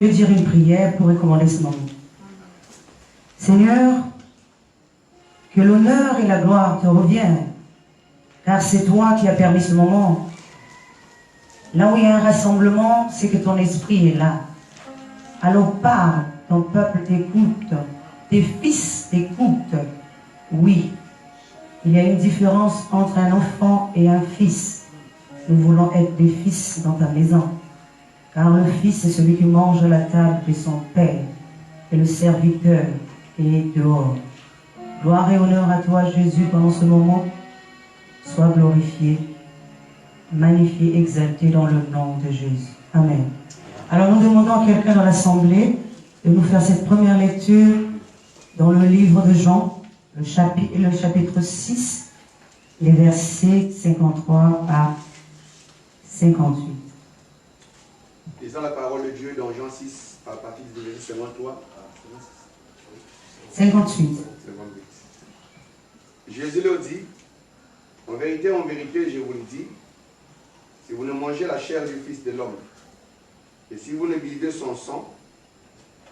Je vais dire une prière pour recommander ce moment. Seigneur, que l'honneur et la gloire te reviennent, car c'est toi qui as permis ce moment. Là où il y a un rassemblement, c'est que ton esprit est là. Alors parle, ton peuple t'écoute, tes fils t'écoutent. Oui, il y a une différence entre un enfant et un fils. Nous voulons être des fils dans ta maison. Car le fils est celui qui mange à la table de son père, et le serviteur est dehors. Gloire et honneur à toi, Jésus, pendant ce moment. Sois glorifié, magnifié, exalté dans le nom de Jésus. Amen. Alors nous demandons à quelqu'un dans l'assemblée de nous faire cette première lecture dans le livre de Jean, le chapitre 6, les versets 53 à 58. Lisons la parole de Dieu dans Jean 6, à partir du verset 53 à 58. Jésus leur dit, en vérité, je vous le dis, si vous ne mangez la chair du Fils de l'homme, et si vous ne buvez son sang,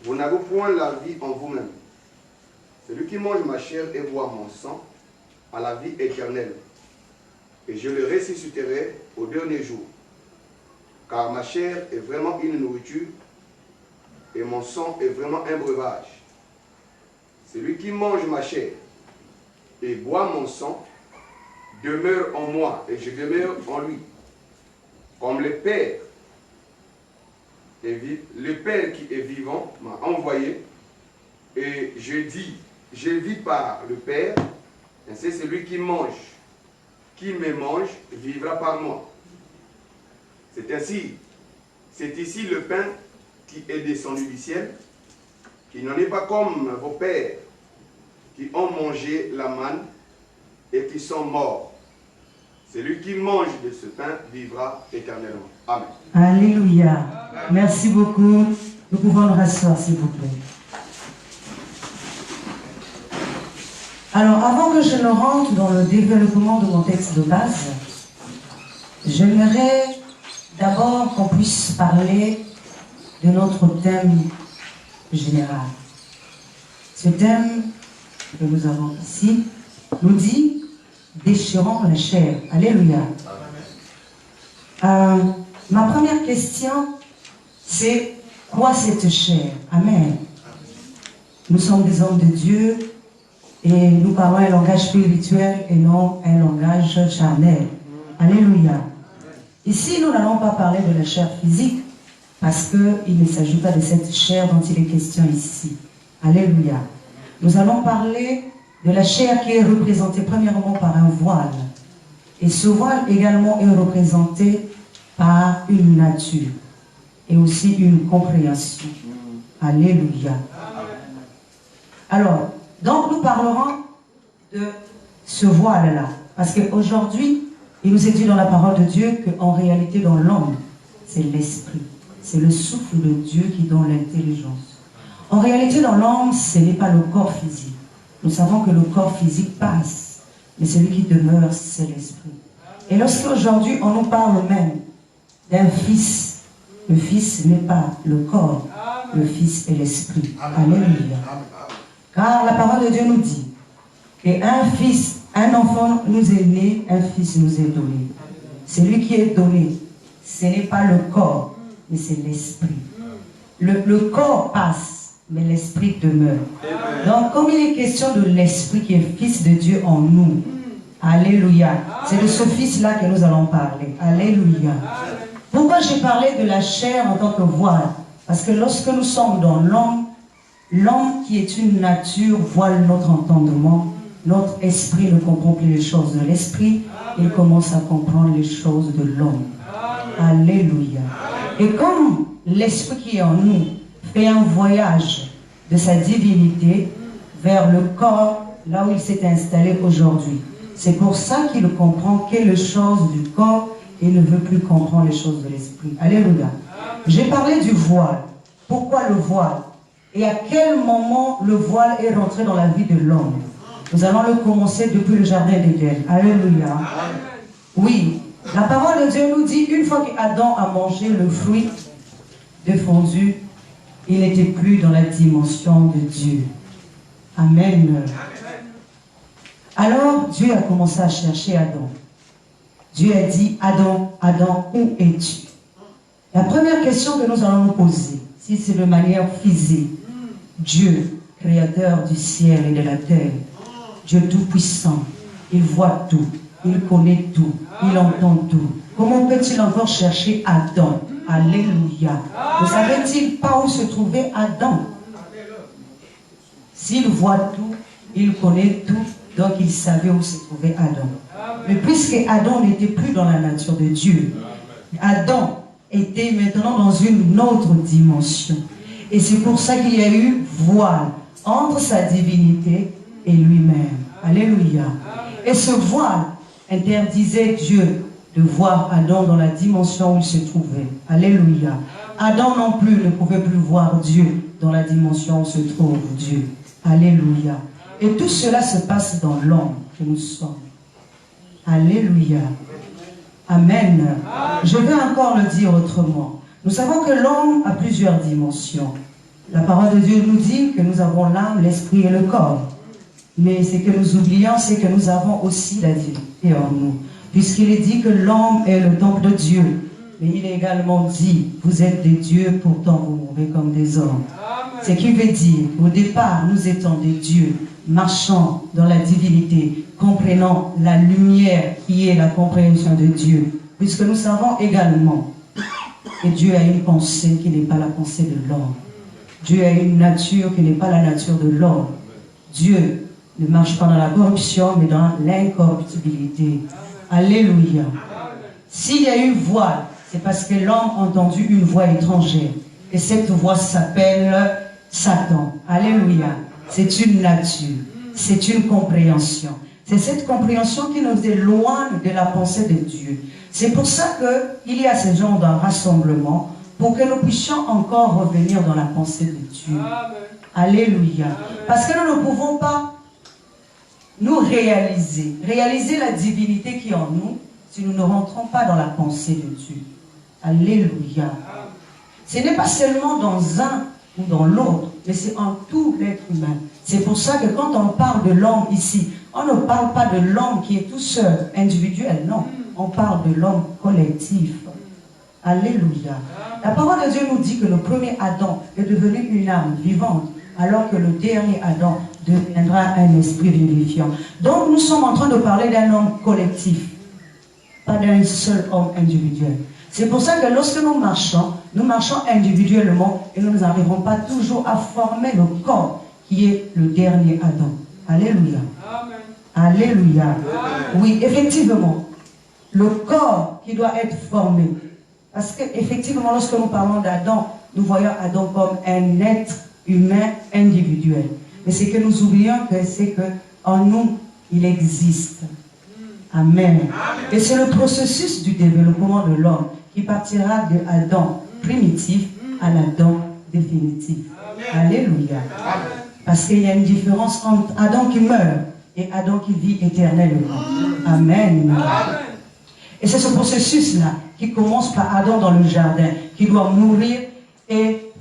vous n'avez point la vie en vous-même. Celui qui mange ma chair et boit mon sang a la vie éternelle, et je le ressusciterai au dernier jour. Car ma chair est vraiment une nourriture, et mon sang est vraiment un breuvage. Celui qui mange ma chair et boit mon sang demeure en moi, et je demeure en lui. Comme le Père qui est vivant m'a envoyé, et je vis par le Père, ainsi celui qui me mange, vivra par moi. C'est ici le pain qui est descendu du ciel, qui n'en est pas comme vos pères qui ont mangé la manne et qui sont morts. Celui qui mange de ce pain vivra éternellement. Amen. Alléluia. Amen. Merci beaucoup. Nous pouvons nous rasseoir, s'il vous plaît. Alors, avant que je ne rentre dans le développement de mon texte de base, j'aimerais d'abord qu'on puisse parler de notre thème général. Ce thème que nous avons ici nous dit « déchirons la chair ». Alléluia. Ma première question, c'est quoi cette chair? Amen. Nous sommes des hommes de Dieu et nous parlons un langage spirituel et non un langage charnel. Alléluia. Ici, nous n'allons pas parler de la chair physique, parce qu'il ne s'agit pas de cette chair dont il est question ici. Alléluia. Nous allons parler de la chair qui est représentée premièrement par un voile. Et ce voile également est représenté par une nature et aussi une compréhension. Alléluia. Alors, donc nous parlerons de ce voile-là, parce qu'aujourd'hui, il nous est dit dans la parole de Dieu qu'en réalité, dans l'homme, c'est l'esprit. C'est le souffle de Dieu qui donne l'intelligence. En réalité, dans l'homme, ce n'est pas le corps physique. Nous savons que le corps physique passe, mais celui qui demeure, c'est l'esprit. Et lorsqu'aujourd'hui, on nous parle même d'un fils, le fils n'est pas le corps, le fils est l'esprit. Alléluia. Car la parole de Dieu nous dit qu'un fils, un enfant nous est né, un fils nous est donné. Celui qui est donné, ce n'est pas le corps, mais c'est l'esprit. Le corps passe, mais l'esprit demeure. Donc, comme il est question de l'esprit qui est fils de Dieu en nous, alléluia, c'est de ce fils-là que nous allons parler. Alléluia. Pourquoi j'ai parlé de la chair en tant que voile? Parce que lorsque nous sommes dans l'homme, l'homme qui est une nature voile notre entendement. Notre esprit ne comprend plus les choses de l'esprit, il commence à comprendre les choses de l'homme. Alléluia. Et comme l'esprit qui est en nous fait un voyage de sa divinité vers le corps, là où il s'est installé aujourd'hui, c'est pour ça qu'il comprend quelles choses du corps et ne veut plus comprendre les choses de l'esprit. Alléluia. J'ai parlé du voile. Pourquoi le voile? Et à quel moment le voile est rentré dans la vie de l'homme? Nous allons le commencer depuis le jardin d'Éden. Alléluia. Oui, la parole de Dieu nous dit, une fois qu'Adam a mangé le fruit défendu il n'était plus dans la dimension de Dieu. Amen. Alors, Dieu a commencé à chercher Adam. Dieu a dit, Adam, Adam, où es-tu? La première question que nous allons nous poser, si c'est de manière physique, Dieu, créateur du ciel et de la terre, Dieu tout-puissant, il voit tout, il connaît tout, il entend tout. Comment peut-il encore chercher Adam? Alléluia. Ne savait-il pas où se trouvait Adam? S'il voit tout, il connaît tout, donc il savait où se trouvait Adam. Mais puisque Adam n'était plus dans la nature de Dieu, Adam était maintenant dans une autre dimension. Et c'est pour ça qu'il y a eu voile entre sa divinité et lui-même. Alléluia. Et ce voile interdisait Dieu de voir Adam dans la dimension où il se trouvait. Alléluia. Adam non plus ne pouvait plus voir Dieu dans la dimension où se trouve Dieu. Alléluia. Et tout cela se passe dans l'homme que nous sommes. Alléluia. Amen. Je vais encore le dire autrement. Nous savons que l'homme a plusieurs dimensions. La parole de Dieu nous dit que nous avons l'âme, l'esprit et le corps. Mais ce que nous oublions, c'est que nous avons aussi la divinité en nous. Puisqu'il est dit que l'homme est le temple de Dieu. Mais il est également dit, vous êtes des dieux, pourtant vous mourrez comme des hommes. Ce qui veut dire, au départ, nous étions des dieux, marchant dans la divinité, comprenant la lumière qui est la compréhension de Dieu. Puisque nous savons également que Dieu a une pensée qui n'est pas la pensée de l'homme. Dieu a une nature qui n'est pas la nature de l'homme. Dieu ne marche pas dans la corruption, mais dans l'incorruptibilité. Alléluia. S'il y a eu voile, c'est parce que l'homme a entendu une voix étrangère. Et cette voix s'appelle Satan. Alléluia. C'est une nature. C'est une compréhension. C'est cette compréhension qui nous éloigne de la pensée de Dieu. C'est pour ça qu'il y a ce genre de rassemblement pour que nous puissions encore revenir dans la pensée de Dieu. Alléluia. Parce que nous ne pouvons pas nous réaliser la divinité qui est en nous si nous ne rentrons pas dans la pensée de Dieu. Alléluia. Ce n'est pas seulement dans un ou dans l'autre, mais c'est en tout l'être humain. C'est pour ça que quand on parle de l'homme ici, on ne parle pas de l'homme qui est tout seul, individuel, non. On parle de l'homme collectif. Alléluia. La parole de Dieu nous dit que le premier Adam est devenu une âme vivante, alors que le dernier Adam deviendra un esprit vivifiant. Donc nous sommes en train de parler d'un homme collectif, pas d'un seul homme individuel. C'est pour ça que lorsque nous marchons individuellement et nous n'arriverons pas toujours à former le corps qui est le dernier Adam. Alléluia. Amen. Alléluia. Amen. Oui, effectivement, le corps qui doit être formé. Parce qu'effectivement, lorsque nous parlons d'Adam, nous voyons Adam comme un être humain individuel. Mais ce que nous oublions, c'est qu'en nous, il existe. Amen. Et c'est le processus du développement de l'homme qui partira de Adam primitif à l'Adam définitif. Alléluia. Parce qu'il y a une différence entre Adam qui meurt et Adam qui vit éternellement. Amen. Et c'est ce processus-là qui commence par Adam dans le jardin, qui doit mourir et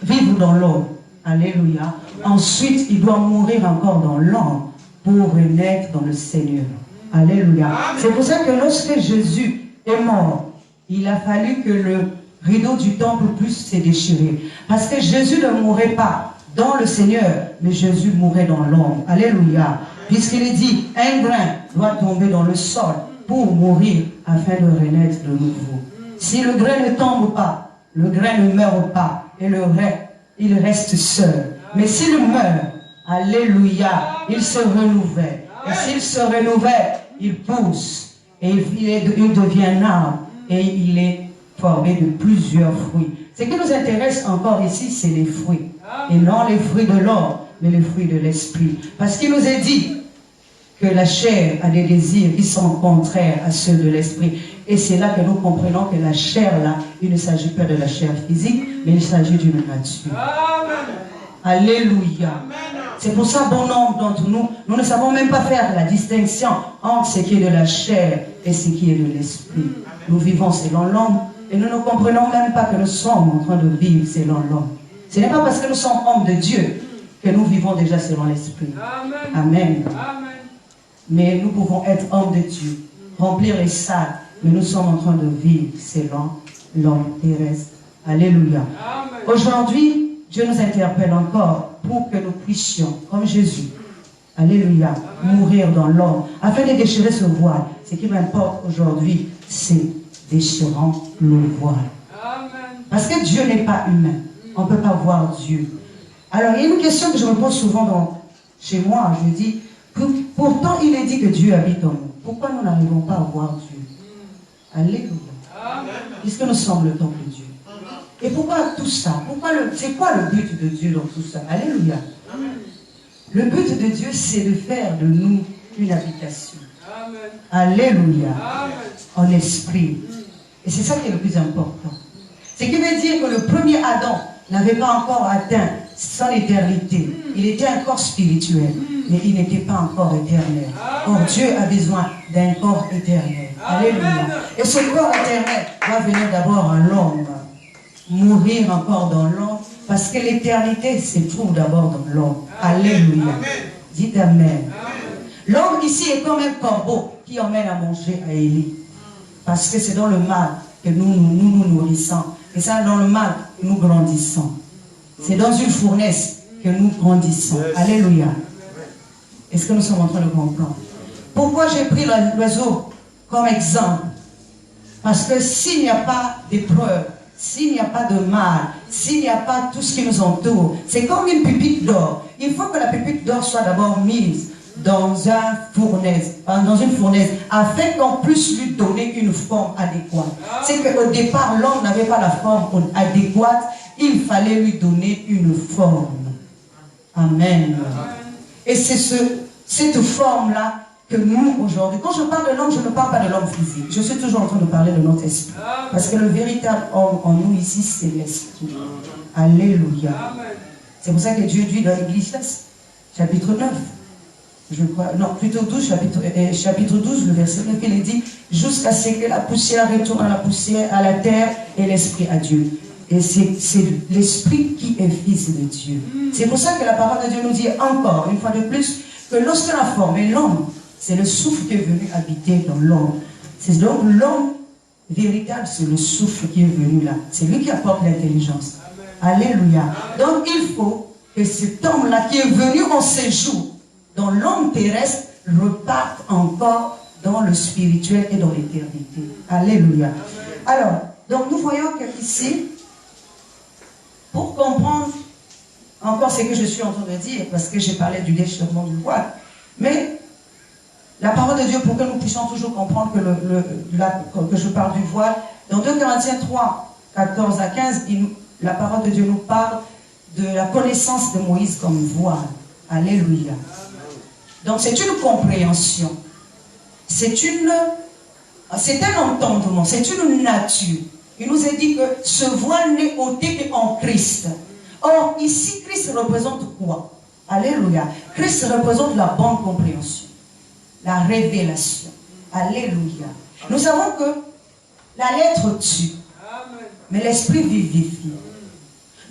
vivre dans l'homme. Alléluia. Ensuite, il doit mourir encore dans l'homme pour renaître dans le Seigneur. Alléluia. C'est pour ça que lorsque Jésus est mort, il a fallu que le rideau du temple puisse se déchirer. Parce que Jésus ne mourait pas dans le Seigneur, mais Jésus mourait dans l'homme. Alléluia. Puisqu'il est dit, un grain doit tomber dans le sol pour mourir afin de renaître de nouveau. Si le grain ne tombe pas, le grain ne meurt pas et il reste seul. Mais s'il meurt, alléluia, il se renouvelle. Et s'il se renouvelle, il pousse et il devient un arbre et il est formé de plusieurs fruits. Ce qui nous intéresse encore ici, c'est les fruits. Et non les fruits de l'homme, mais les fruits de l'esprit. Parce qu'il nous est dit que la chair a des désirs qui sont contraires à ceux de l'esprit. Et c'est là que nous comprenons que la chair, là, il ne s'agit pas de la chair physique, mais il s'agit d'une nature. Amen. Alléluia. C'est pour ça, bon nombre d'entre nous, nous ne savons même pas faire la distinction entre ce qui est de la chair et ce qui est de l'esprit. Nous vivons selon l'homme et nous ne comprenons même pas que nous sommes en train de vivre selon l'homme. Ce n'est pas parce que nous sommes hommes de Dieu que nous vivons déjà selon l'Esprit. Amen. Mais nous pouvons être hommes de Dieu, remplir les salles, mais nous sommes en train de vivre selon l'homme terrestre. Alléluia. Aujourd'hui, Dieu nous interpelle encore pour que nous puissions, comme Jésus, alléluia, mourir dans l'homme, afin de déchirer ce voile. Ce qui m'importe aujourd'hui, c'est déchirant le voile. Parce que Dieu n'est pas humain. On ne peut pas voir Dieu. Alors, il y a une question que je me pose souvent chez moi. Je dis, pourtant, il est dit que Dieu habite en nous. Pourquoi nous n'arrivons pas à voir Dieu? Alléluia. Puisque nous sommes le temple de Dieu. Et pourquoi tout ça? C'est quoi le but de Dieu dans tout ça? Alléluia. Le but de Dieu, c'est de faire de nous une habitation. Alléluia. En esprit. Et c'est ça qui est le plus important. Ce qui veut dire que le premier Adam n'avait pas encore atteint son éternité. Il était un corps spirituel, mais il n'était pas encore éternel. Or, Dieu a besoin d'un corps éternel. Alléluia. Et ce corps éternel va venir d'abord à l'homme. Mourir encore dans l'homme, parce que l'éternité se trouve d'abord dans l'homme. Alléluia. Dites Amen. L'homme ici est comme un corbeau qui emmène à manger à Élie. Parce que c'est dans le mal que nous nourrissons. Et c'est dans le mal que nous grandissons. C'est dans une fournaise que nous grandissons. Alléluia. Est-ce que nous sommes en train de comprendre? Pourquoi j'ai pris l'oiseau comme exemple? Parce que s'il n'y a pas d'épreuve, s'il n'y a pas de mal, s'il n'y a pas tout ce qui nous entoure, c'est comme une pépite d'or. Il faut que la pépite d'or soit d'abord mise dans une fournaise, afin qu'on puisse lui donner une forme adéquate. C'est qu'au départ, l'homme n'avait pas la forme adéquate, il fallait lui donner une forme. Amen. Et c'est cette forme-là que nous, aujourd'hui, quand je parle de l'homme, je ne parle pas de l'homme physique. Je suis toujours en train de parler de notre esprit. Parce que le véritable homme en nous ici, c'est l'esprit. Alléluia. C'est pour ça que Dieu dit dans l'Église, chapitre 9, je crois, non, plutôt 12, chapitre 12, le verset 9, il est dit, jusqu'à ce que la poussière retourne à la poussière, à la terre, et l'esprit à Dieu. Et c'est l'esprit qui est fils de Dieu. C'est pour ça que la parole de Dieu nous dit encore, une fois de plus, que lorsqu'on a formé l'homme, c'est le souffle qui est venu habiter dans l'homme. C'est donc l'homme véritable, c'est le souffle qui est venu là. C'est lui qui apporte l'intelligence. Alléluia. Donc il faut que cet homme-là qui est venu en séjour dans l'homme terrestre reparte encore dans le spirituel et dans l'éternité. Alléluia. Alors, donc nous voyons qu'ici, pour comprendre encore ce que je suis en train de dire, parce que j'ai parlé du déchirement du voile, mais la parole de Dieu, pour que nous puissions toujours comprendre que je parle du voile, dans 2 Corinthiens 3, 14 à 15, la parole de Dieu nous parle de la connaissance de Moïse comme voile. Alléluia. Donc c'est une compréhension. C'est un entendement, c'est une nature. Il nous est dit que ce voile n'est ôté qu'en Christ. Or, ici, Christ représente quoi? Alléluia. Christ représente la bonne compréhension, la révélation. Alléluia. Nous savons que la lettre tue, mais l'esprit vivifie.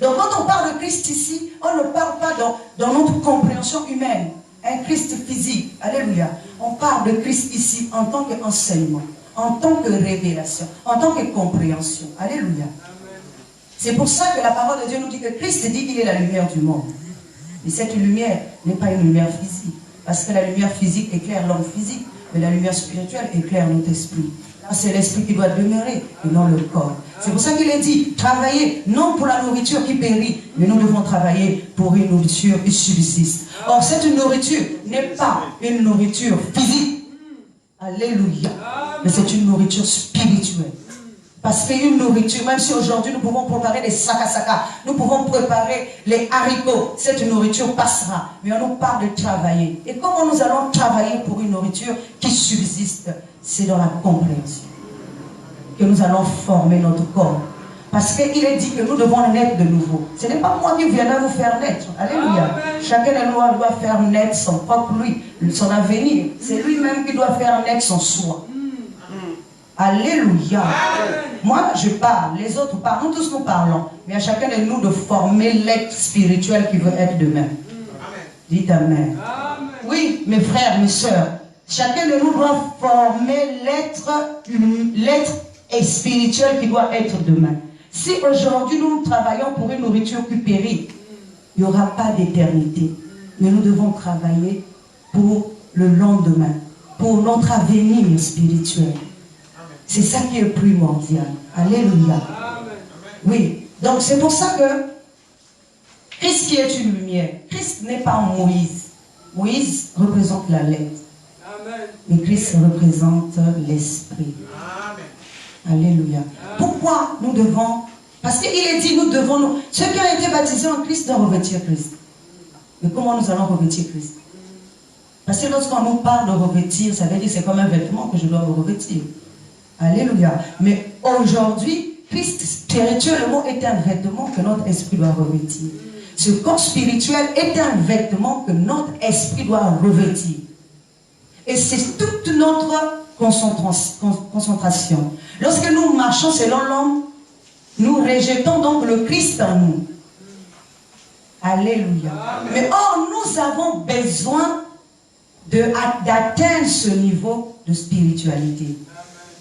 Donc quand on parle de Christ ici, on ne parle pas dans notre compréhension humaine, un Christ physique. Alléluia. On parle de Christ ici en tant qu'enseignement, en tant que révélation, en tant que compréhension. Alléluia. C'est pour ça que la parole de Dieu nous dit que Christ dit qu'il est la lumière du monde. Et cette lumière n'est pas une lumière physique. Parce que la lumière physique éclaire l'homme physique, mais la lumière spirituelle éclaire notre esprit. C'est l'esprit qui doit demeurer et non le corps. C'est pour ça qu'il est dit, travaillez non pour la nourriture qui périt, mais nous devons travailler pour une nourriture qui subsiste. Or, cette nourriture n'est pas une nourriture physique. Alléluia. Mais c'est une nourriture spirituelle. Parce qu'une nourriture, même si aujourd'hui nous pouvons préparer des sakasaka, nous pouvons préparer les haricots, cette nourriture passera. Mais on nous parle de travailler. Et comment nous allons travailler pour une nourriture qui subsiste? C'est dans la compréhension que nous allons former notre corps. Parce qu'il est dit que nous devons naître de nouveau. Ce n'est pas moi qui viendrai vous faire naître. Alléluia. Chacun de nous doit faire naître son propre lui, son avenir. C'est lui-même qui doit faire naître son soi. Alléluia. Moi, je parle, les autres parlent, nous tous nous parlons. mais à chacun de nous de former l'être spirituel qui veut être demain. Dites Amen. Oui, mes frères, mes sœurs, chacun de nous doit former l'être spirituel qui doit être demain. Si aujourd'hui nous travaillons pour une nourriture qui périt, il n'y aura pas d'éternité. Mais nous devons travailler pour le lendemain, pour notre avenir spirituel. C'est ça qui est primordial. Alléluia. Oui, donc c'est pour ça que Christ qui est une lumière, Christ n'est pas Moïse. Moïse représente la lettre. Mais Christ représente l'esprit. Alléluia. Pourquoi nous devons... Parce qu'il est dit, nous devons... Ceux qui ont été baptisés en Christ doivent revêtir Christ. Mais comment nous allons revêtir Christ? Parce que lorsqu'on nous parle de revêtir, ça veut dire que c'est comme un vêtement que je dois me revêtir. Alléluia. Mais aujourd'hui, Christ spirituellement est un vêtement que notre esprit doit revêtir. Ce corps spirituel est un vêtement que notre esprit doit revêtir. Et c'est toute notre concentration. Lorsque nous marchons selon l'homme, nous rejetons donc le Christ en nous. Alléluia. Amen. Mais or, nous avons besoin d'atteindre ce niveau de spiritualité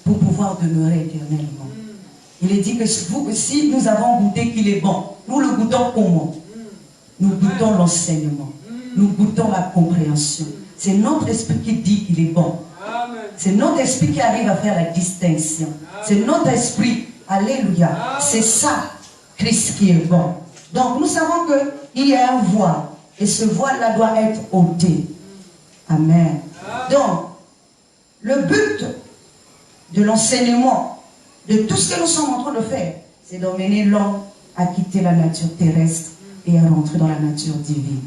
pour pouvoir demeurer éternellement. Il est dit que si nous avons goûté qu'il est bon, nous le goûtons comment? Nous goûtons l'enseignement. Nous goûtons la compréhension. C'est notre esprit qui dit qu'il est bon. C'est notre esprit qui arrive à faire la distinction. C'est notre esprit. Alléluia. C'est ça, Christ qui est bon. Donc nous savons qu'il y a un voile. Et ce voile-là doit être ôté. Amen. Donc, le but de l'enseignement, de tout ce que nous sommes en train de faire, c'est d'emmener l'homme à quitter la nature terrestre et à rentrer dans la nature divine.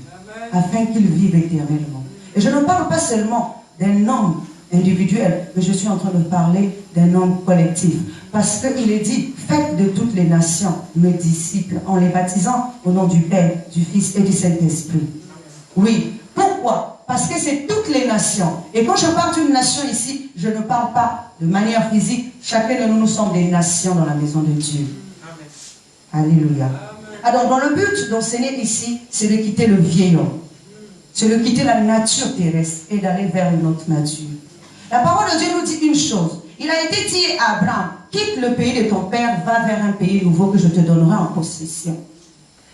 Afin qu'il vive éternellement. Et je ne parle pas seulement d'un homme individuel, mais je suis en train de parler d'un homme collectif. Parce qu'il est dit, faites de toutes les nations mes disciples, en les baptisant au nom du Père, du Fils et du Saint-Esprit. Oui. Pourquoi? Parce que c'est toutes les nations. Et quand je parle d'une nation ici, je ne parle pas de manière physique. Chacun de nous, nous sommes des nations dans la maison de Dieu. Amen. Alléluia. Alors, dans le but d'enseigner ici, c'est de quitter le vieil homme. C'est de quitter la nature terrestre et d'aller vers une autre nature. La parole de Dieu nous dit une chose. Il a été dit à Abraham, quitte le pays de ton père, va vers un pays nouveau que je te donnerai en possession.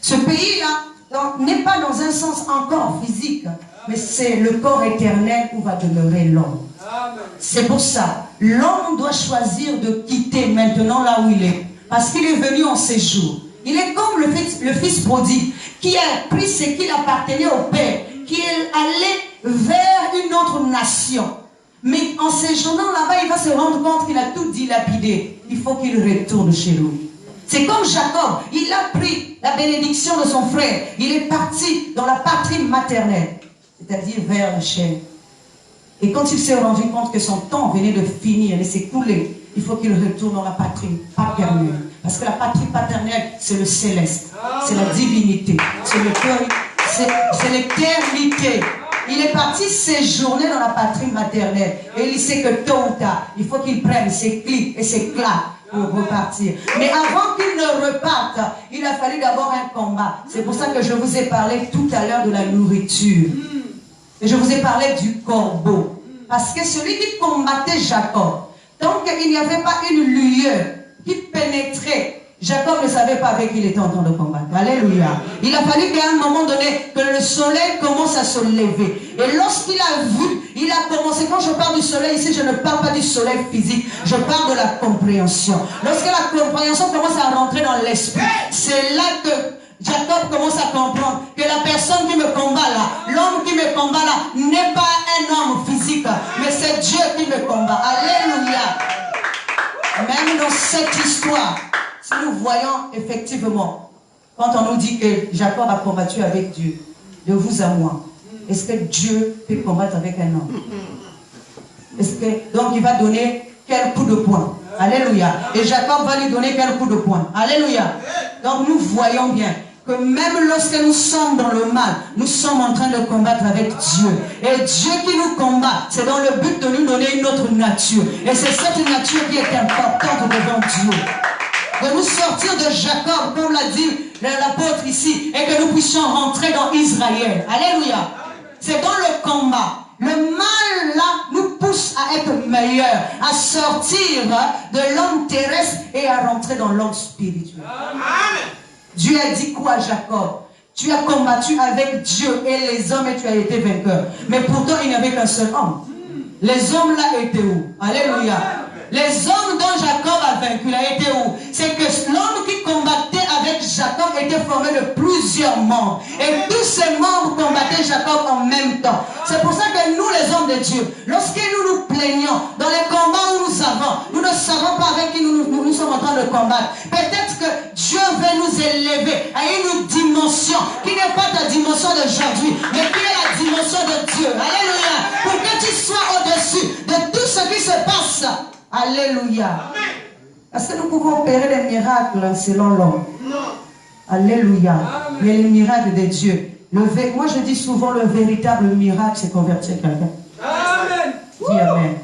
Ce pays-là n'est pas dans un sens encore physique, mais c'est le corps éternel où va demeurer l'homme. C'est pour ça, l'homme doit choisir de quitter maintenant là où il est, parce qu'il est venu en séjour. Il est comme le fils prodigue, qui a pris ce qu'il appartenait au père, qui est allé vers une autre nation. Mais en séjournant là-bas, il va se rendre compte qu'il a tout dilapidé. Il faut qu'il retourne chez lui. C'est comme Jacob, il a pris la bénédiction de son frère. Il est parti dans la patrie maternelle, c'est-à-dire vers la chair. Et quand il s'est rendu compte que son temps venait de finir et s'écouler, il faut qu'il retourne dans la patrie paternelle. Parce que la patrie paternelle, c'est le céleste, c'est la divinité, c'est le cœur, c'est l'éternité. Il est parti séjourner dans la patrie maternelle. Et il sait que tôt ou tard, il faut qu'il prenne ses clics et ses claques pour repartir. Mais avant qu'il ne reparte, il a fallu d'abord un combat. C'est pour ça que je vous ai parlé tout à l'heure de la nourriture. Et je vous ai parlé du corbeau. Parce que celui qui combattait Jacob, tant qu'il n'y avait pas une lueur qui pénétrait, Jacob ne savait pas avec qui il était en train de combattre. Alléluia. Il a fallu qu'à un moment donné, que le soleil commence à se lever. Et lorsqu'il a vu, il a commencé, quand je parle du soleil ici, je ne parle pas du soleil physique, je parle de la compréhension. Lorsque la compréhension commence à rentrer dans l'esprit, c'est là que Jacob commence à comprendre que la personne qui me combat là, l'homme qui me combat là, n'est pas un homme physique, mais c'est Dieu qui me combat. Alléluia. Même dans cette histoire, si nous voyons effectivement, quand on nous dit que Jacob a combattu avec Dieu, de vous à moi, est-ce que Dieu peut combattre avec un homme? Donc il va donner quel coup de poing? Alléluia. Et Jacob va lui donner quel coup de poing? Alléluia. Donc nous voyons bien que même lorsque nous sommes dans le mal, nous sommes en train de combattre avec Dieu. Et Dieu qui nous combat, c'est dans le but de nous donner une autre nature. Et c'est cette nature qui est importante devant Dieu. de nous sortir de Jacob, comme l'a dit l'apôtre ici, et que nous puissions rentrer dans Israël. Alléluia. C'est dans le combat. Le mal là nous pousse à être meilleurs, à sortir de l'homme terrestre et à rentrer dans l'homme spirituel. Amen. Dieu a dit quoi à Jacob? Tu as combattu avec Dieu et les hommes et tu as été vainqueur. Mais pourtant il n'y avait qu'un seul homme. Les hommes là étaient où? Alléluia. Les hommes dont Jacob a vaincu, il a été où? C'est que l'homme qui combattait avec Jacob était formé de plusieurs membres. Et tous ces membres combattaient Jacob en même temps. C'est pour ça que nous, les hommes de Dieu, lorsque nous nous plaignons dans les combats où nous avons, nous ne savons pas avec qui nous sommes en train de combattre. Peut-être que Dieu veut nous élever à une dimension qui n'est pas ta dimension d'aujourd'hui, mais qui est la dimension de Dieu. Alléluia. Pour que tu sois au-dessus de tout ce qui se passe. Alléluia. Est-ce que nous pouvons opérer les miracles selon l'homme? Alléluia. Mais les miracles de Dieu. Moi je dis souvent le véritable miracle, c'est convertir quelqu'un. Amen. Dis Amen.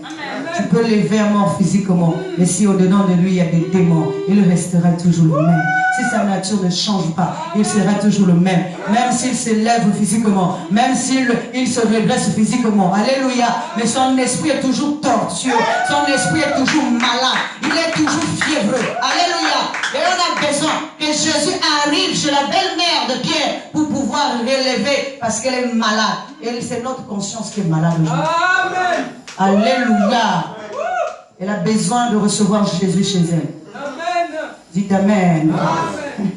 Tu peux lever un mort physiquement, mais si au-dedans de lui il y a des démons, il restera toujours le même. Si sa nature ne change pas, il sera toujours le même. Même s'il s'élève physiquement, même s'il se redresse physiquement. Alléluia. Mais son esprit est toujours tortueux. Son esprit est toujours malade. Il est toujours fiévreux. Alléluia. Et on a besoin que Jésus arrive chez la belle-mère de Pierre pour pouvoir l'élever parce qu'elle est malade. Et c'est notre conscience qui est malade aujourd'hui. Amen. Alléluia. Elle a besoin de recevoir Jésus chez elle. Amen. Dites Amen. Amen.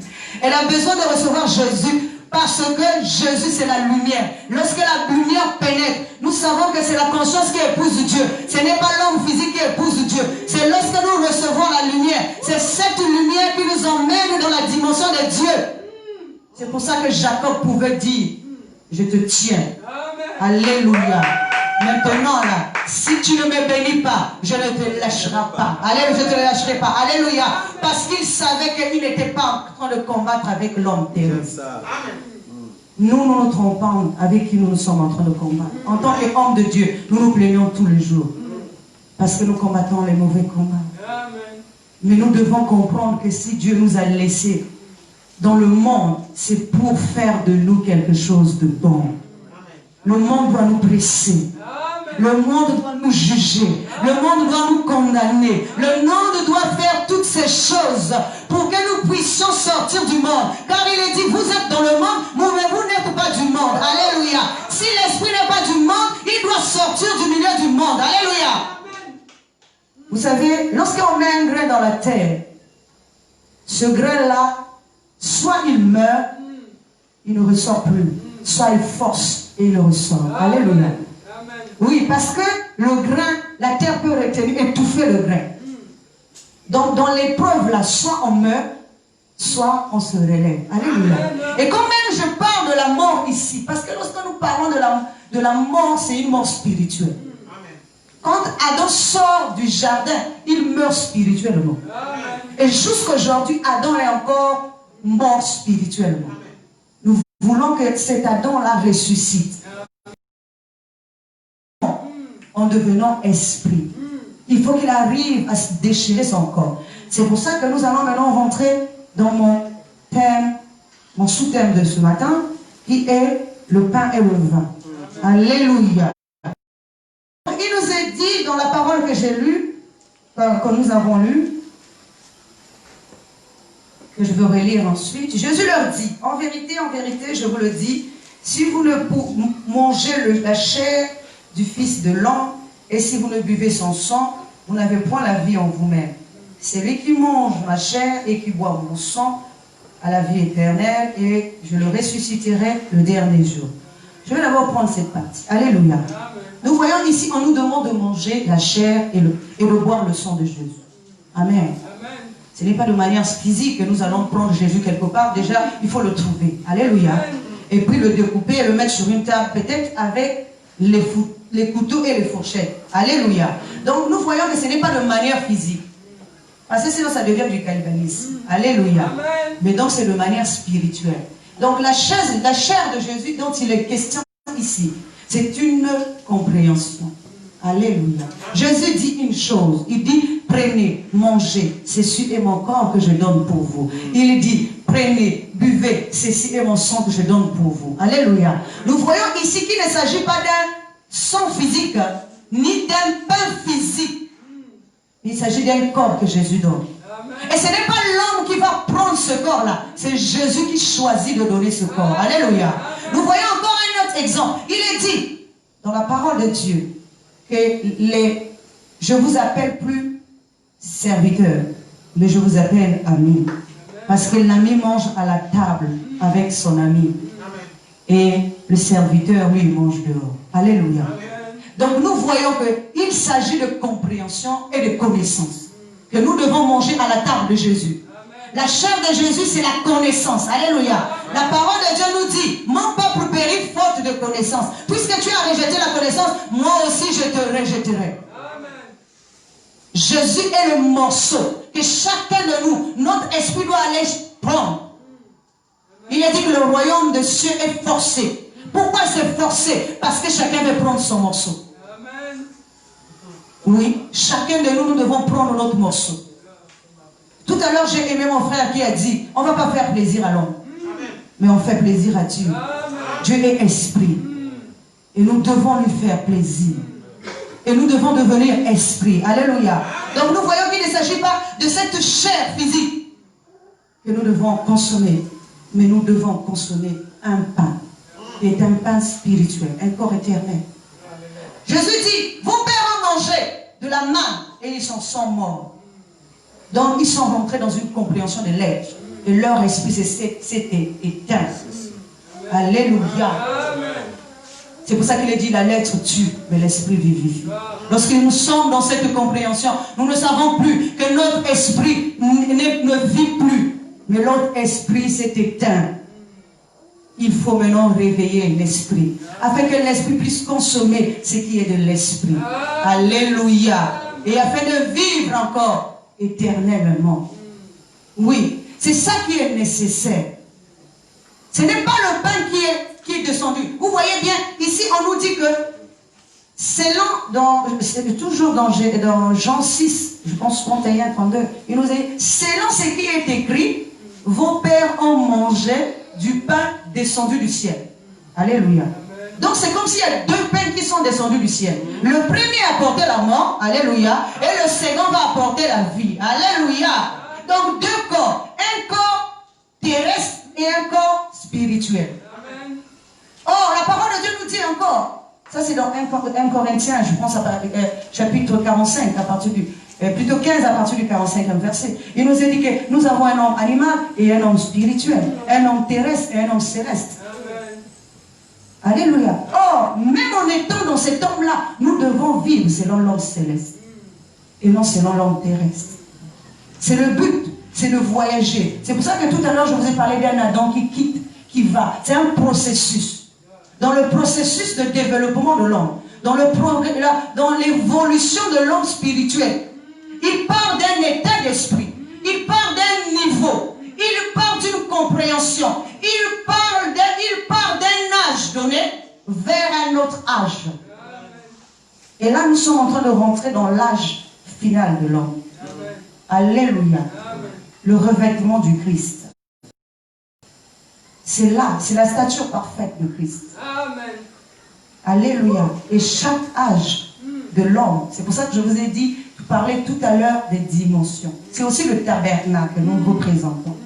Elle a besoin de recevoir Jésus parce que Jésus c'est la lumière. Lorsque la lumière pénètre, nous savons que c'est la conscience qui épouse Dieu. Ce n'est pas l'homme physique qui épouse Dieu. C'est lorsque nous recevons la lumière. C'est cette lumière qui nous emmène dans la dimension de Dieu. C'est pour ça que Jacob pouvait dire, je te tiens. Amen. Alléluia. Maintenant là, si tu ne me bénis pas, je ne te lâcherai pas. Alléluia, je ne te lâcherai pas. Alléluia. Parce qu'il savait qu'il n'était pas en train de combattre avec l'homme terrestre. Nous nous trompons avec qui nous sommes en train de combattre. En tant qu'hommes de Dieu, nous nous plaignons tous les jours. Parce que nous combattons les mauvais combats. Mais nous devons comprendre que si Dieu nous a laissés dans le monde, c'est pour faire de nous quelque chose de bon. Le monde doit nous presser. Le monde doit nous juger. Le monde doit nous condamner. Le monde doit faire toutes ces choses pour que nous puissions sortir du monde. Car il est dit, vous êtes dans le monde, mais vous n'êtes pas du monde. Alléluia. Si l'esprit n'est pas du monde, il doit sortir du milieu du monde. Alléluia. Vous savez, lorsqu'on met un grain dans la terre, ce grain-là, soit il meurt, il ne ressort plus. Soit il force et il ressort. Alléluia. Oui, parce que le grain, la terre peut retenir, étouffer le grain. Donc dans l'épreuve là, soit on meurt, soit on se relève. Alléluia. Et quand même je parle de la mort ici, parce que lorsque nous parlons de la mort, c'est une mort spirituelle. Quand Adam sort du jardin, il meurt spirituellement. Et jusqu'aujourd'hui, Adam est encore mort spirituellement. Nous voulons que cet Adam-là ressuscite. En devenant esprit. Il faut qu'il arrive à se déchirer son corps. C'est pour ça que nous allons maintenant rentrer dans mon thème, mon sous-thème de ce matin, qui est le pain et le vin. Alléluia. Il nous est dit dans la parole que j'ai lue, que nous avons lue, que je veux relire ensuite. Jésus leur dit, en vérité, je vous le dis, si vous ne mangez la chair du Fils de l'homme, et si vous ne buvez son sang, vous n'avez point la vie en vous-même. Celui qui mange ma chair et qui boit mon sang a la vie éternelle, et je le ressusciterai le dernier jour. Je vais d'abord prendre cette partie. Alléluia. Amen. Nous voyons ici, on nous demande de manger la chair et de boire le sang de Jésus. Amen. Amen. Ce n'est pas de manière physique que nous allons prendre Jésus quelque part. Déjà, il faut le trouver. Alléluia. Amen. Et puis le découper et le mettre sur une table, peut-être avec les couteaux et les fourchettes. Alléluia. Donc nous voyons que ce n'est pas de manière physique. Parce que sinon ça devient du cannibalisme. Alléluia. Amen. Mais donc c'est de manière spirituelle. Donc la chair de Jésus dont il est question ici, c'est une compréhension. Alléluia. Jésus dit une chose. Il dit, prenez, mangez, ceci est mon corps que je donne pour vous. Il dit, prenez, buvez, ceci est mon sang que je donne pour vous. Alléluia. Nous voyons ici qu'il ne s'agit pas d'un sang physique, ni d'un pain physique. Il s'agit d'un corps que Jésus donne. Et ce n'est pas l'homme qui va prendre ce corps-là. C'est Jésus qui choisit de donner ce corps. Alléluia. Nous voyons encore un autre exemple. Il est dit dans la parole de Dieu que je vous appelle plus serviteur, mais je vous appelle ami. Parce que l'ami mange à la table avec son ami. Et le serviteur, lui, mange dehors. Alléluia. Donc nous voyons qu'il s'agit de compréhension et de connaissance. Que nous devons manger à la table de Jésus. La chair de Jésus, c'est la connaissance. Alléluia. La parole de Dieu nous dit, mon peuple périt faute de connaissance. Puisque tu as rejeté la connaissance, moi aussi je te rejetterai. Jésus est le morceau que chacun de nous, notre esprit doit aller prendre. Il a dit que le royaume des cieux est forcé. Pourquoi c'est forcé? Parce que chacun veut prendre son morceau. Oui, chacun de nous, nous devons prendre notre morceau. Tout à l'heure, j'ai aimé mon frère qui a dit, on ne va pas faire plaisir à l'homme, mais on fait plaisir à Dieu. Dieu est esprit. Et nous devons lui faire plaisir. Et nous devons devenir esprit. Alléluia. Donc nous voyons qu'il ne s'agit pas de cette chair physique que nous devons consommer, mais nous devons consommer un pain, qui est un pain spirituel, un corps éternel. Jésus dit, vos pères ont mangé de la manne et ils sont morts. Donc ils sont rentrés dans une compréhension de l'être. Et leur esprit s'était éteint. Alléluia. C'est pour ça qu'il est dit, la lettre tue, mais l'esprit vivifie. Lorsque nous sommes dans cette compréhension, nous ne savons plus que notre esprit ne vit plus. Mais notre esprit s'est éteint. Il faut maintenant réveiller l'esprit, afin que l'esprit puisse consommer ce qui est de l'esprit. Alléluia. Et afin de vivre encore éternellement. Oui, c'est ça qui est nécessaire. Ce n'est pas le pain qui est descendu. Vous voyez bien, ici on nous dit que, c'est toujours dans Jean 6, je pense 31, 32, il nous dit, selon ce qui est écrit, vos pères ont mangé du pain descendu du ciel. Alléluia. Donc c'est comme s'il y a deux pains qui sont descendus du ciel. Le premier a apporté la mort, alléluia, et le second va apporter la vie. Alléluia. Donc deux corps, un corps terrestre et un corps spirituel. Oh, la parole de Dieu nous dit encore, ça c'est dans 1 Corinthiens, je pense à chapitre 45, à partir du, plutôt 15 à partir du 45e verset. Il nous a dit que nous avons un homme animal et un homme spirituel, un homme terrestre et un homme céleste. Alléluia. Or, même en étant dans cet homme-là, nous devons vivre selon l'homme céleste et non selon l'homme terrestre. C'est le but, c'est de voyager. C'est pour ça que tout à l'heure, je vous ai parlé d'un Adam qui quitte, qui va. C'est un processus. Dans le processus de développement de l'homme, dans l'évolution de l'homme spirituel, il part d'un état d'esprit, il part d'un niveau, il part d'une compréhension, il part d'un âge donné vers un autre âge. Et là, nous sommes en train de rentrer dans l'âge final de l'homme. Alléluia. Le revêtement du Christ. C'est là, c'est la stature parfaite de Christ. Amen. Alléluia. Et chaque âge de l'homme, c'est pour ça que je vous ai dit, je parlais tout à l'heure des dimensions. C'est aussi le tabernacle que nous représentons.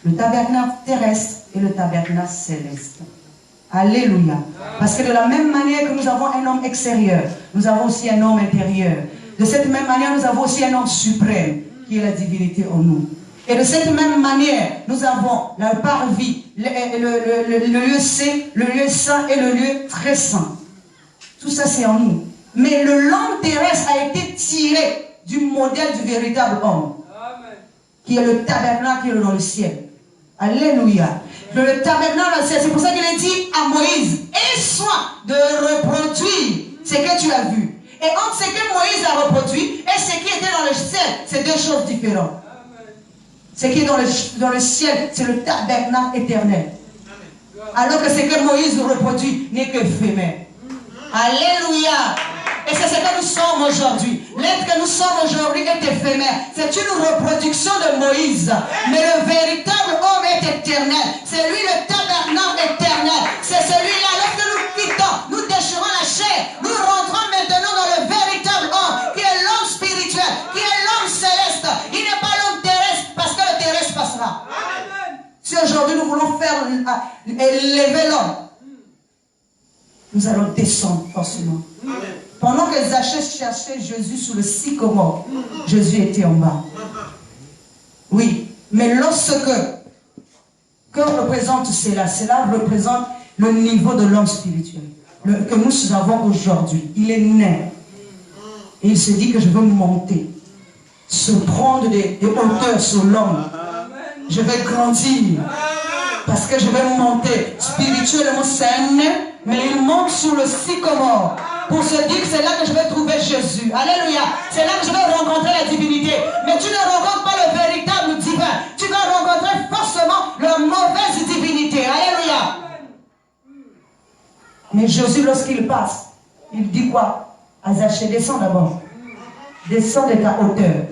Le tabernacle terrestre et le tabernacle céleste. Alléluia. Parce que de la même manière que nous avons un homme extérieur, nous avons aussi un homme intérieur. De cette même manière, nous avons aussi un homme suprême, qui est la divinité en nous. Et de cette même manière, nous avons la parvis, le lieu saint et le lieu très saint. Tout ça, c'est en nous. Mais l'homme terrestre a été tiré du modèle du véritable homme. Amen. Qui est le tabernacle dans le ciel. Alléluia. Le tabernacle dans le ciel, c'est pour ça qu'il est dit à Moïse, aie soin de reproduire ce que tu as vu. Et entre ce que Moïse a reproduit et ce qui était dans le ciel, c'est deux choses différentes. Ce qui est dans le ciel, c'est le tabernacle éternel. Alors que ce que Moïse reproduit n'est que éphémère. Alléluia. Et c'est ce que nous sommes aujourd'hui. L'être que nous sommes aujourd'hui est éphémère. C'est une reproduction de Moïse. Mais le véritable homme est éternel. C'est lui le tabernacle éternel. C'est celui-là. Lorsque nous quittons, nous déchirons la chair. Nous rentrons maintenant dans le véritable homme, qui est l'homme spirituel, qui est l'homme céleste. Il n'est pas l'homme terrestre, parce que le terrestre passera. Si aujourd'hui nous voulons faire élever l'homme, nous allons descendre forcément. Pendant que Zachée cherchait Jésus sous le sycomore, Jésus était en bas. Oui, mais lorsque, que représente cela? Cela représente le niveau de l'homme spirituel que nous avons aujourd'hui. Il est né. Et il se dit que je veux monter. Se prendre des hauteurs sur l'homme. Je vais grandir. Parce que je vais monter. Spirituellement, c'est un né, mais il monte sur le sycomore. Pour se dire que c'est là que je vais trouver Jésus. Alléluia. C'est là que je vais rencontrer la divinité. Mais tu ne rencontres pas le véritable divin. Tu vas rencontrer forcément la mauvaise divinité. Alléluia. Mais Jésus, lorsqu'il passe, il dit quoi? À Zachée, descends d'abord. Descends de ta hauteur.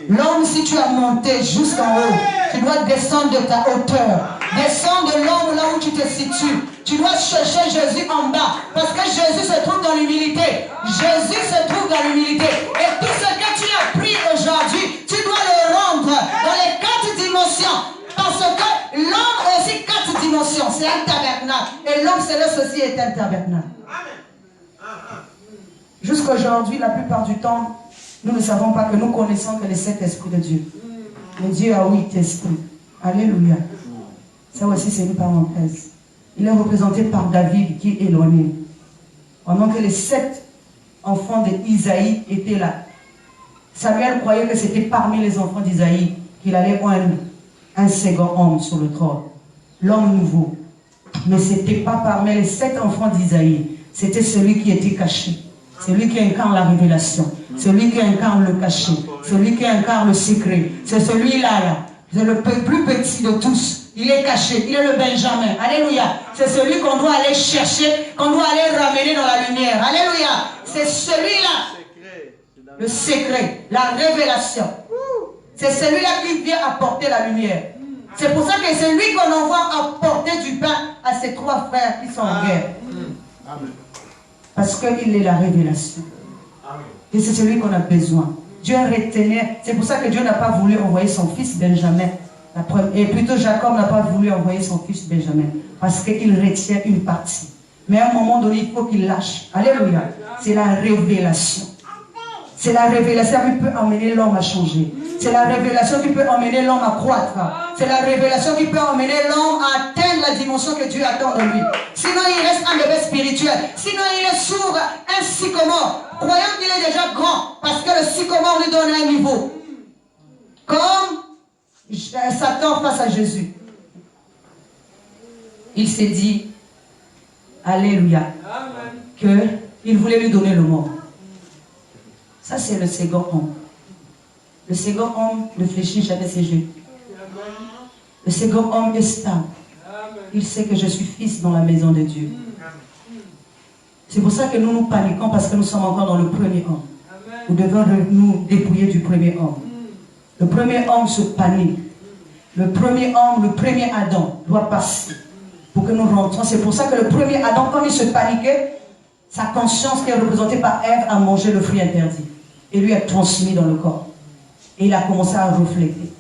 L'homme, si tu as monté jusqu'en haut, tu dois descendre de ta hauteur. Descends de l'homme là où tu te situes. Tu dois chercher Jésus en bas. Parce que Jésus se trouve dans l'humilité. Jésus se trouve dans l'humilité. Et tout ce que tu as pris aujourd'hui, tu dois le rendre dans les 4 dimensions. Parce que l'homme a aussi 4 dimensions. C'est un tabernacle. Et l'homme céleste aussi est un tabernacle. Jusqu'aujourd'hui, la plupart du temps, nous ne savons pas que nous connaissons que les 7 esprits de Dieu. Mais Dieu a 8 esprits. Alléluia. Ça aussi, c'est une parenthèse. Il est représenté par David qui est éloigné. Pendant que les 7 enfants d'Isaïe étaient là. Samuel croyait que c'était parmi les enfants d'Isaïe qu'il allait prendre un second homme sur le trône. L'homme nouveau. Mais ce n'était pas parmi les 7 enfants d'Isaïe. C'était celui qui était caché. Celui qui incarne la révélation. Celui qui incarne le caché. Celui qui incarne le secret. C'est celui-là, là. C'est le plus petit de tous. Il est caché. Il est le Benjamin. Alléluia. C'est celui qu'on doit aller chercher, qu'on doit aller ramener dans la lumière. Alléluia. C'est celui-là. Le secret. La révélation. C'est celui-là qui vient apporter la lumière. C'est pour ça que c'est lui qu'on envoie apporter du pain à ses 3 frères qui sont en guerre. Parce qu'il est la révélation. Et c'est celui qu'on a besoin. Dieu retenait. C'est pour ça que Dieu n'a pas voulu envoyer son fils Benjamin. Et plutôt Jacob n'a pas voulu envoyer son fils Benjamin. Parce qu'il retient une partie. Mais à un moment donné, il faut qu'il lâche. Alléluia. C'est la révélation. C'est la révélation qui peut emmener l'homme à changer. C'est la révélation qui peut emmener l'homme à croître. C'est la révélation qui peut emmener l'homme à atteindre la dimension que Dieu attend de lui. Sinon, il reste un bébé spirituel. Sinon, il est sourd, un sycomore, croyant qu'il est déjà grand, parce que le sycomore lui donne un niveau. Comme Satan face à Jésus. Il s'est dit, alléluia, qu'il voulait lui donner le mort. Ça, c'est le second homme. Le second homme ne fléchit jamais ses yeux. Le second homme est stable. Il sait que je suis fils dans la maison de Dieu. C'est pour ça que nous nous paniquons, parce que nous sommes encore dans le premier homme. Nous devons nous dépouiller du premier homme. Le premier homme se panique. Le premier homme, le premier Adam doit passer pour que nous rentrons. C'est pour ça que le premier Adam, comme il se paniquait, sa conscience qui est représentée par Ève a mangé le fruit interdit. Et lui a transmis dans le corps. Et il a commencé à refléter.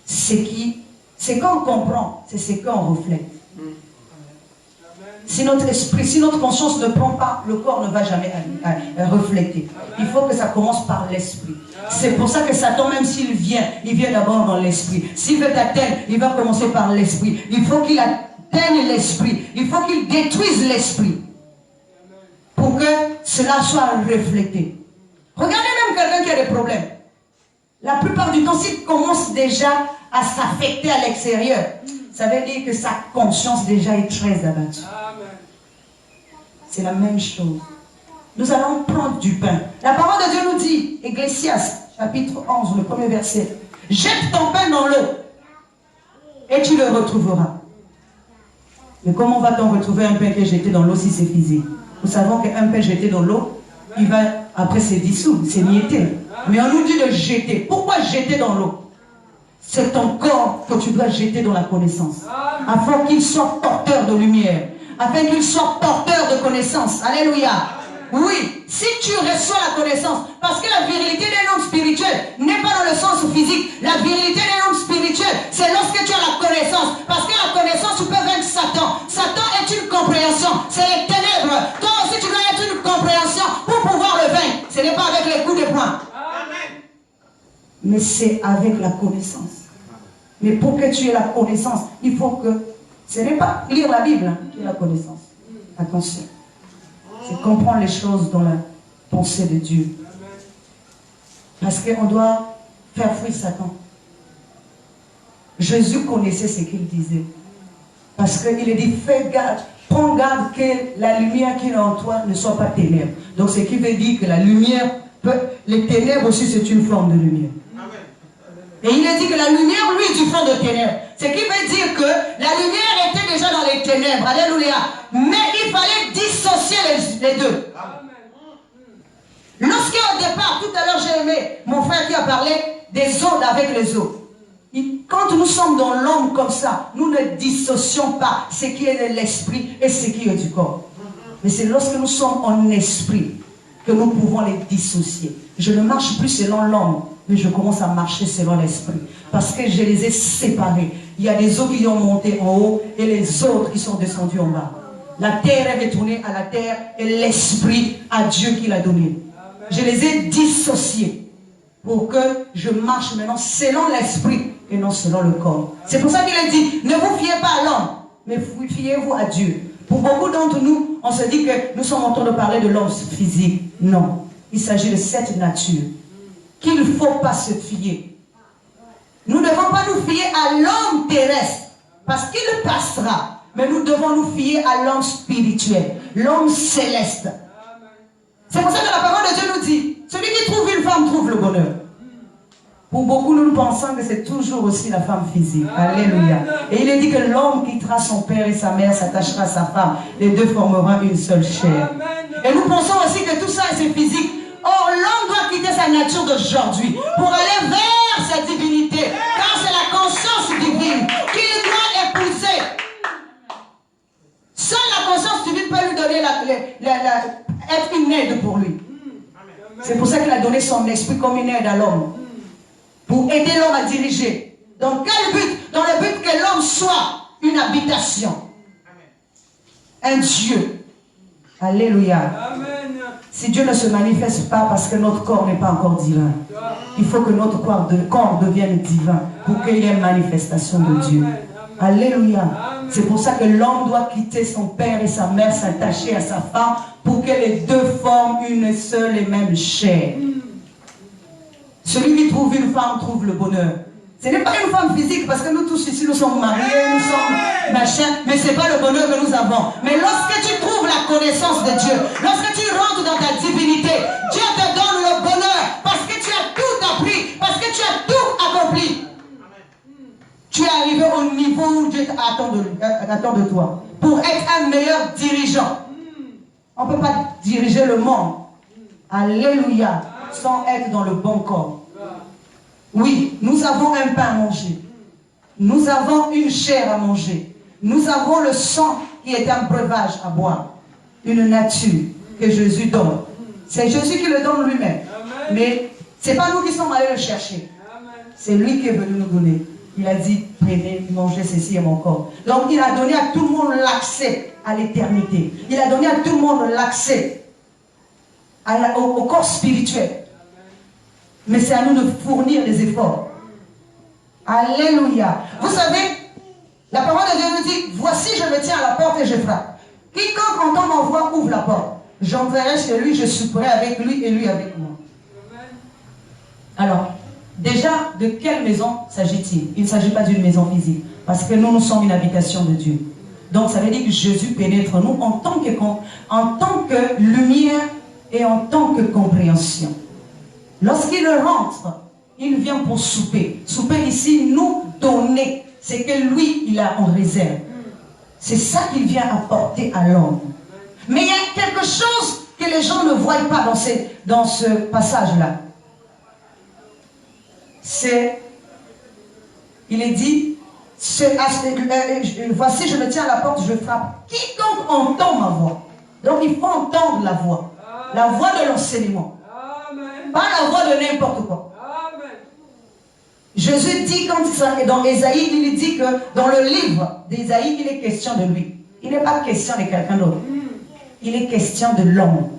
C'est quand on comprend, c'est ce qu'on reflète. Si notre esprit, si notre conscience ne prend pas, le corps ne va jamais refléter. Il faut que ça commence par l'esprit. C'est pour ça que Satan, même s'il vient, il vient d'abord dans l'esprit. S'il veut t'atteindre, il va commencer par l'esprit. Il faut qu'il atteigne l'esprit. Il faut qu'il détruise l'esprit. Pour que cela soit reflété. Regardez même quelqu'un qui a des problèmes. La plupart du temps, s'il commence déjà à s'affecter à l'extérieur, ça veut dire que sa conscience déjà est très abattue. C'est la même chose. Nous allons prendre du pain. La parole de Dieu nous dit, Ecclésiaste, chapitre 11, le premier verset, jette ton pain dans l'eau et tu le retrouveras. Mais comment va-t-on retrouver un pain qui est jeté dans l'eau si c'est physique? Nous savons qu'un pain jeté dans l'eau, il va après c'est dissous, c'est mietté. Mais on nous dit de jeter. Pourquoi jeter dans l'eau? C'est ton corps que tu dois jeter dans la connaissance. Afin qu'il soit porteur de lumière. Afin qu'il soit porteur de connaissance. Alléluia. Oui, si tu reçois la connaissance, parce que la virilité d'un homme spirituel n'est pas dans le sens physique. La virilité d'un homme spirituel, c'est lorsque tu as la connaissance. Parce que la connaissance, tu peux vaincre Satan. Satan est une compréhension. C'est les ténèbres. Toi aussi, tu dois être une compréhension pour pouvoir le vaincre. Ce n'est pas avec les coups de poing. Mais c'est avec la connaissance. Mais pour que tu aies la connaissance, il faut que... Ce n'est pas lire la Bible hein, qui est la connaissance. Attention. C'est comprendre les choses dans la pensée de Dieu. Parce qu'on doit faire fuir Satan. Jésus connaissait ce qu'il disait. Parce qu'il a dit, fais garde, prends garde que la lumière qui est en toi ne soit pas ténèbres. Donc ce qui veut dire que la lumière, les ténèbres aussi c'est une forme de lumière. Et il a dit que la lumière, lui, est du fond de ténèbres. Ce qui veut dire que la lumière était déjà dans les ténèbres. Alléluia. Mais il fallait dissocier les deux. Lorsqu'au départ, tout à l'heure, j'ai aimé mon frère qui a parlé des os avec les os. Quand nous sommes dans l'homme comme ça, nous ne dissocions pas ce qui est de l'esprit et ce qui est du corps. Mais c'est lorsque nous sommes en esprit que nous pouvons les dissocier. Je ne marche plus selon l'homme, mais je commence à marcher selon l'esprit. Parce que je les ai séparés. Il y a des eaux qui ont monté en haut et les autres qui sont descendus en bas. La terre est retournée à la terre et l'esprit à Dieu qui l'a donné. Je les ai dissociés pour que je marche maintenant selon l'esprit et non selon le corps. C'est pour ça qu'il a dit, ne vous fiez pas à l'homme, mais fiez-vous à Dieu. Pour beaucoup d'entre nous, on se dit que nous sommes en train de parler de l'homme physique. Non, il s'agit de cette nature qu'il ne faut pas se fier. Nous ne devons pas nous fier à l'homme terrestre, parce qu'il passera. Mais nous devons nous fier à l'homme spirituel, l'homme céleste. C'est pour ça que la parole de Dieu nous dit, celui qui trouve une femme trouve le bonheur. Pour beaucoup, nous pensons que c'est toujours aussi la femme physique. Alléluia. Et il est dit que l'homme quittera son père et sa mère, s'attachera à sa femme. Les deux formeront une seule chair. Et nous pensons aussi que tout ça, c'est physique. Or, l'homme doit quitter sa nature d'aujourd'hui pour aller vers sa divinité. Car c'est la conscience divine qu'il doit épouser. Seule la conscience divine peut lui donner être une aide pour lui. C'est pour ça qu'il a donné son esprit comme une aide à l'homme. Pour aider l'homme à diriger. Dans quel but? Dans le but que l'homme soit une habitation. Un Dieu. Alléluia. Amen. Si Dieu ne se manifeste pas parce que notre corps n'est pas encore divin, il faut que notre corps devienne divin pour qu'il y ait une manifestation de Dieu. Alléluia. C'est pour ça que l'homme doit quitter son père et sa mère, s'attacher à sa femme pour que les deux forment une seule et même chair. Celui qui trouve une femme trouve le bonheur. Ce n'est pas une femme physique parce que nous tous ici nous sommes mariés, nous sommes machin, mais ce n'est pas le bonheur que nous avons. Mais lorsque tu trouves la connaissance de Dieu, lorsque tu rentres dans ta divinité, Dieu te donne le bonheur parce que tu as tout appris, parce que tu as tout accompli. Tu es arrivé au niveau où Dieu attend de toi pour être un meilleur dirigeant. On ne peut pas diriger le monde. Alléluia. Sans être dans le bon corps. Oui, nous avons un pain à manger. Nous avons une chair à manger. Nous avons le sang qui est un breuvage à boire. Une nature que Jésus donne. C'est Jésus qui le donne lui-même. Mais ce n'est pas nous qui sommes allés le chercher. C'est lui qui est venu nous donner. Il a dit, prenez, mangez, ceci est mon corps. Donc il a donné à tout le monde l'accès à l'éternité. Il a donné à tout le monde l'accès au corps spirituel. Mais c'est à nous de fournir des efforts. Alléluia. Vous savez, la parole de Dieu nous dit, voici je me tiens à la porte et je frappe. Quiconque entend ma voix ouvre la porte. J'entrerai chez lui, je souperai avec lui et lui avec moi. Alors, déjà, de quelle maison s'agit-il? Il ne s'agit pas d'une maison physique. Parce que nous sommes une habitation de Dieu. Donc ça veut dire que Jésus pénètre nous en tant que lumière et en tant que compréhension. Lorsqu'il rentre, il vient pour souper. Souper ici, nous donner ce que lui, il a en réserve. C'est ça qu'il vient apporter à l'homme. Mais il y a quelque chose que les gens ne voient pas dans ce passage-là. Il est dit, voici je me tiens à la porte, je frappe. Quiconque entend ma voix. Donc il faut entendre la voix de l'enseignement. Pas la voix de n'importe quoi. Jésus dit, quand dans Ésaïe, il dit que dans le livre d'Ésaïe, il est question de lui. Il n'est pas question de quelqu'un d'autre. Il est question de l'homme.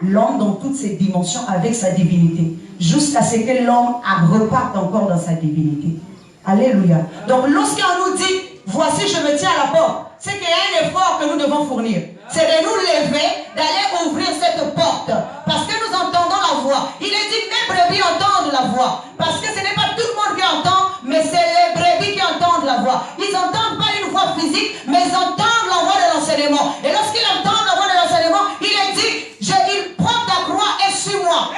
L'homme dans toutes ses dimensions avec sa divinité. Jusqu'à ce que l'homme reparte encore dans sa divinité. Alléluia. Donc lorsqu'on nous dit, voici je me tiens à la porte, c'est qu'il y a un effort que nous devons fournir. C'est de nous lever, d'aller ouvrir cette porte. Parce que nous entendons la voix. Il est dit, mes brebis entendent la voix. Parce que ce n'est pas tout le monde qui entend, mais c'est les brebis qui entendent la voix. Ils n'entendent pas une voix physique, mais ils entendent la voix de l'enseignement. Et lorsqu'ils entendent la voix de l'enseignement, il est dit, il prend ta croix et suis-moi.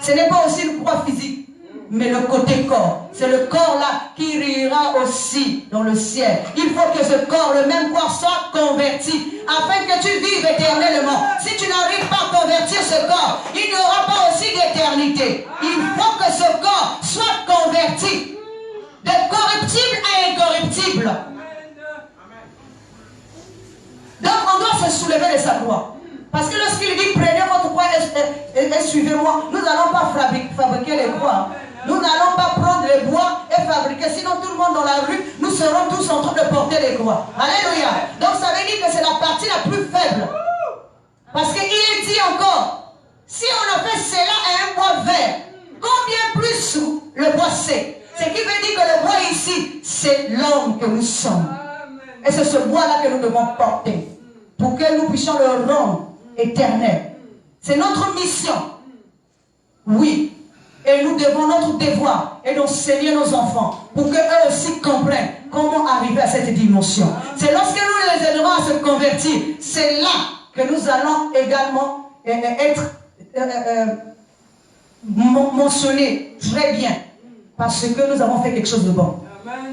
Ce n'est pas aussi une croix physique, mais le côté corps. C'est le corps là qui rira aussi dans le ciel. Il faut que ce corps, le même corps, soit converti afin que tu vives éternellement. Si tu n'arrives pas à convertir ce corps, il n'y aura pas aussi d'éternité. Il faut que ce corps soit converti de corruptible à incorruptible. Donc on doit se soulever de sa croix. Parce que lorsqu'il dit prenez votre croix et suivez-moi, nous n'allons pas fabriquer les croix. Nous n'allons pas prendre les bois et fabriquer. Sinon tout le monde dans la rue, nous serons tous en train de porter les croix. Alléluia. Donc ça veut dire que c'est la partie la plus faible. Parce qu'il est dit encore, si on a fait cela à un bois vert, combien plus le bois sec? Ce qui veut dire que le bois ici, c'est l'homme que nous sommes. Et c'est ce bois-là que nous devons porter. Pour que nous puissions le rendre éternel. C'est notre mission. Oui. Et nous devons notre devoir et d'enseigner nos enfants pour qu'eux aussi comprennent comment arriver à cette dimension. C'est lorsque nous les aiderons à se convertir, c'est là que nous allons également être mentionnés très bien parce que nous avons fait quelque chose de bon.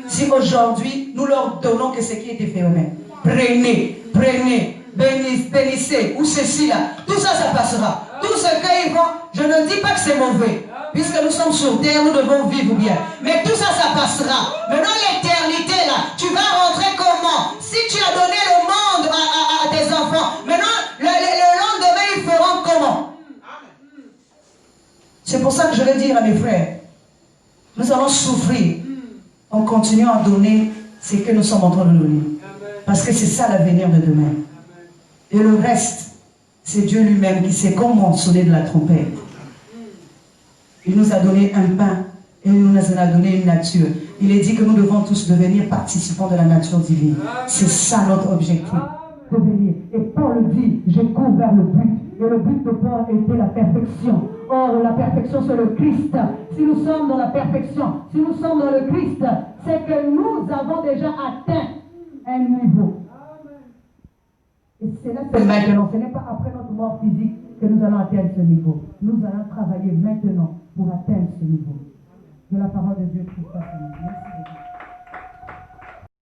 Si aujourd'hui nous leur donnons que ce qui était fait eux-mêmes, prenez, bénissez, ou ceci là, tout ça, ça passera. Tout ce qu'ils font, je ne dis pas que c'est mauvais. Puisque nous sommes sur terre, nous devons vivre bien. Mais tout ça, ça passera. Maintenant, l'éternité là, tu vas rentrer comment? Si tu as donné le monde à tes enfants, maintenant, le lendemain, ils feront comment? C'est pour ça que je vais dire à mes frères, nous allons souffrir en continuant à donner ce que nous sommes en train de donner. Parce que c'est ça l'avenir de demain. Et le reste, c'est Dieu lui-même qui sait comment sonner de la trompette. Il nous a donné un pain et il nous a donné une nature. Il est dit que nous devons tous devenir participants de la nature divine. C'est ça notre objectif. Devenir. Et Paul dit, je cours vers le but. Et le but de Paul était la perfection. Or, la perfection, c'est le Christ. Si nous sommes dans la perfection, si nous sommes dans le Christ, c'est que nous avons déjà atteint un niveau. Et c'est là que c'est maintenant. Ce n'est pas après notre mort physique que nous allons atteindre ce niveau. Nous allons travailler maintenant pour atteindre ce niveau. Que la parole de Dieu trouve face à nous. Merci beaucoup.